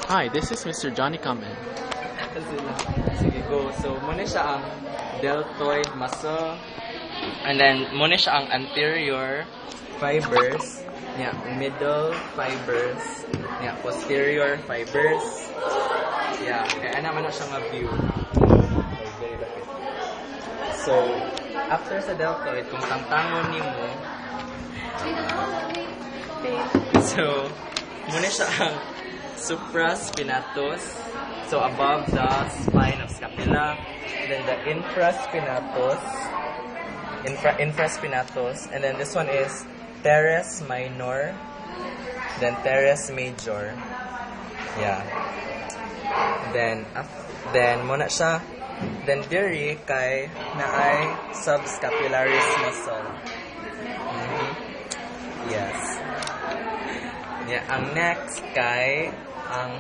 Hi, this is Mr. Johnny Kamen. Sige, go. So, muna siya ang deltoid muscle. And then, muna siya ang anterior fibers. Yeah, middle fibers. Yeah, posterior fibers. Yeah, kaya naman na siya nga view. Very lapit. So, after sa deltoid, kung tangtangon ni mo, so, muna siya ang supraspinatus. So, above the spine of scapula. Then the infraspinatus. Infraspinatus. And then this one is teres minor. Then teres major. Yeah. Then muna siya. Then diri kay naay subscapularis muscle. Yes. Yeah, ang next kay ang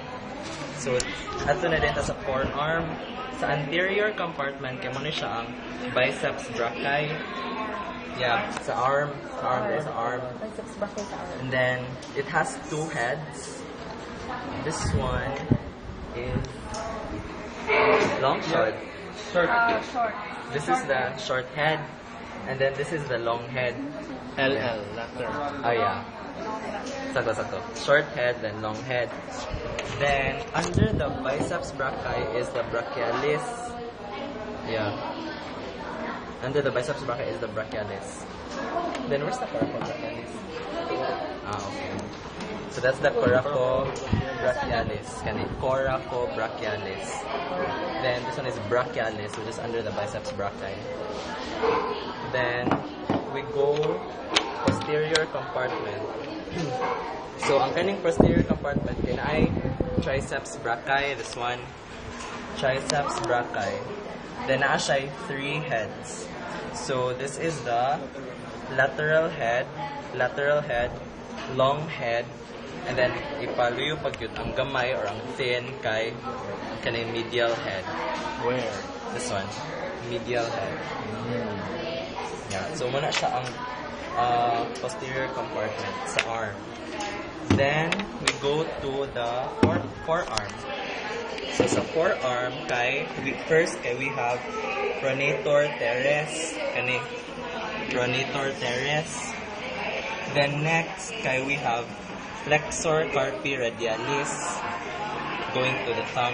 so ato na din ta sa forearm. Sa anterior compartment kay muna siya ang biceps brachii. Yeah, sa arm. There's arm. Biceps brachii sa arm. And then it has two heads. This one is long, short. Short. This is the short head, and then this is the long head. LL, lateral. Oh yeah. Sako. Short head, then long head. Then under the biceps brachii is the brachialis. Yeah. Under the biceps brachii is the brachialis. Then where's the coracobrachialis? Okay. So that's the coracobrachialis. Coracobrachialis. Then this one is brachialis, which is under the biceps brachii. Then we go posterior compartment. So ang kaning posterior compartment kay naay triceps brachii, this one triceps brachii. Then naa siya 3 heads. So this is the lateral head, long head, and then ipaluyo pag yun ang gamay or ang thin kay kaning medial head. Where? This one, medial head. Yeah, so muna siya ang posterior compartment sa arm. Then we go to the forearm. So sa forearm we have pronator teres, kani pronator teres. Then next we have flexor carpi radialis going to the thumb.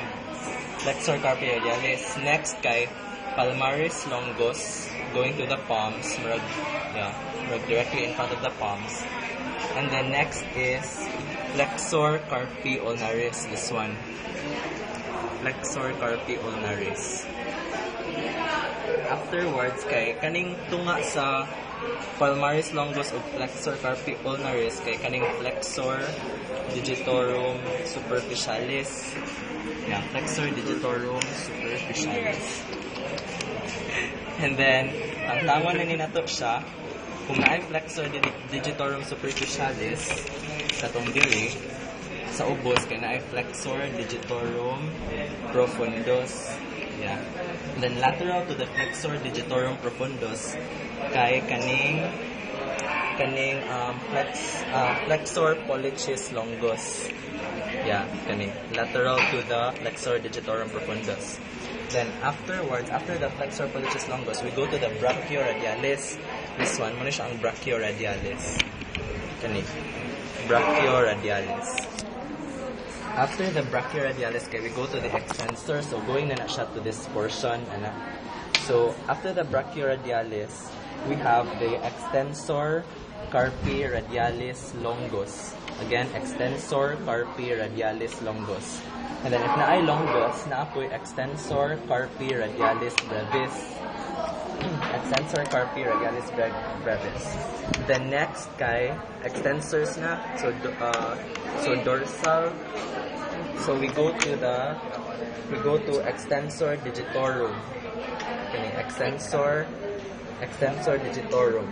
Flexor carpi radialis. Next palmaris longus going to the palms, directly in front of the palms. And then next is flexor carpi ulnaris, this one. Flexor carpi ulnaris. Afterwards kaning tunga sa palmaris longus o flexor carpi ulnaris kaning flexor digitorum superficialis. Yeah, flexor digitorum superficialis. And then ang tawag na ninato siya kung naay flexor digitorum superficialis sa tong diri sa ubos kay naay flexor digitorum profundus. Yeah. And then lateral to the flexor digitorum profundus kay kaning flexor pollicis longus. Yeah, kani lateral to the flexor digitorum profundus. Then afterwards, after the flexor pollicis longus, we go to the brachioradialis. This one, muna siya ang brachioradialis. Kani brachioradialis. After the brachioradialis, we go to the extensor. So going na siya to this portion. So after the brachioradialis, we have the extensor carpi radialis longus. Again, extensor carpi radialis longus. And then if naay longus, naapoy extensor carpi radialis brevis. Extensor carpi radialis brevis. Then next extensors na. So dorsal. So we go to extensor digitorum. Okay, extensor digitorum.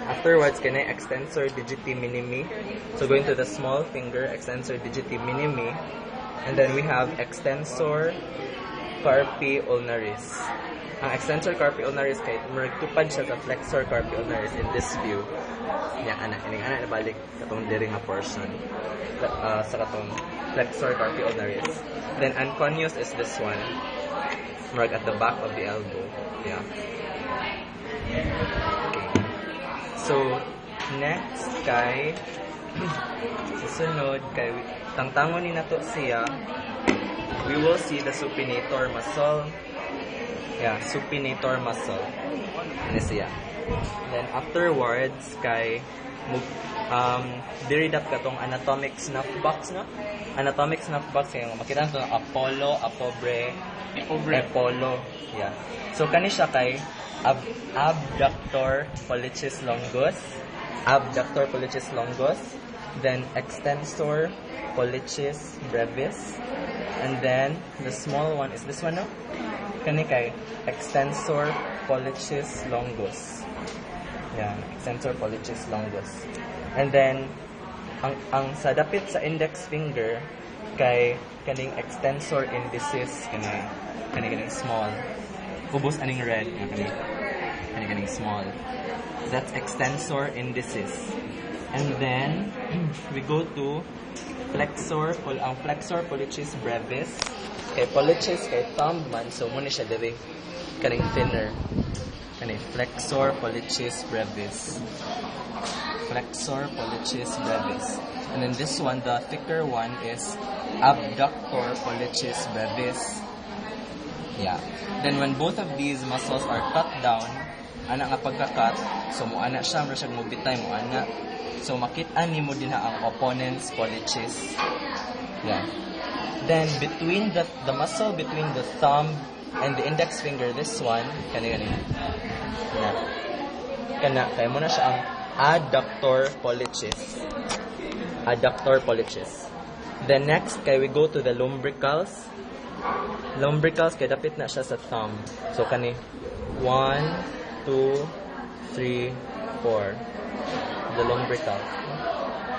Afterwards, extensor digiti minimi. So going to the small finger, extensor digiti minimi. And then we have extensor carpi ulnaris. Ang extensor carpi ulnaris kay magtupad siya sa flexor carpi ulnaris in this view. Nya ana nabalik katong diri nga portion sa katong flexor carpi ulnaris. Then anconeus is this one. Mark at the back of the elbow. Yeah. Okay. So, next kay susunod kay tangtangon ni nato siya. We will see the supinator muscle. Yeah, supinator muscle. Ano siya. Then afterwards kay diri dap katong anatomic snuff box no. Anatomic snuff box kay makita nato Apollo, Apobre, Apollo. Yeah. So kani siya kay abductor pollicis longus, abductor pollicis longus, then extensor pollicis brevis, and then the small one is this one no? Kani kay extensor pollicis longus. Yeah, extensor pollicis longus. And then ang sa dapit sa index finger kay kaning extensor indicis kaning small. Ubos aning red kaning small. That's extensor indicis. And then we go to flexor pollicis brevis. Kay pollicis kay thumb man so muna siya diri kaning thinner. Kaning flexor pollicis brevis. Flexor pollicis brevis. And then this one, the thicker one is abductor pollicis brevis. Yeah. Then when both of these muscles are cut down, ana nga pagka-cut, so muana siya, mura siya mubitay, muana. So makita nimo din ang opponent's pollicis. Yeah. Then between the muscle between the thumb and the index finger, this one, kani. Kana kay mo na siya ang adductor pollicis. Adductor pollicis. Then next kay we go to the lumbricals. Lumbricals kay dapit na siya sa thumb. So kani 1 2 3 4 the lumbrical.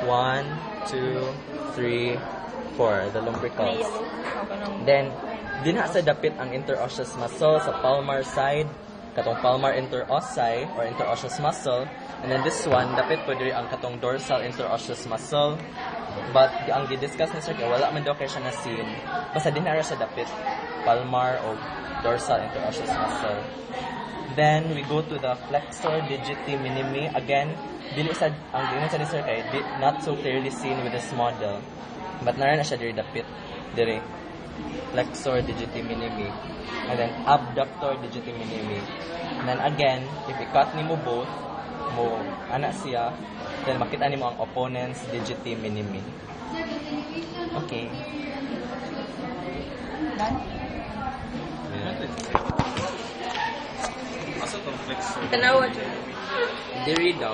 1 2 3 4 the lumbricals. Then dinha sa dapit ang interosseous muscle sa palmar side, katong palmar interossi or interosseous muscle. And then this one, dapit po diri ang katong dorsal interosseous muscle. But ang di-discuss na sir, wala man daw kay siya na seen. Basta dinara sa dapit, palmar o dorsal interosseous muscle. Then we go to the flexor digiti minimi. Again, dili sa ang dili sa ni sir kay not so clearly seen with this model. But nara na siya diri dapit diri. Flexor digiti minimi. And then abductor digiti minimi. And then again, if i-cut nimo both, mo ana siya, then makita nimo ang opponent's digiti minimi. Okay. Done? Asa tong flexor? Tanawa dyan. Diri daw.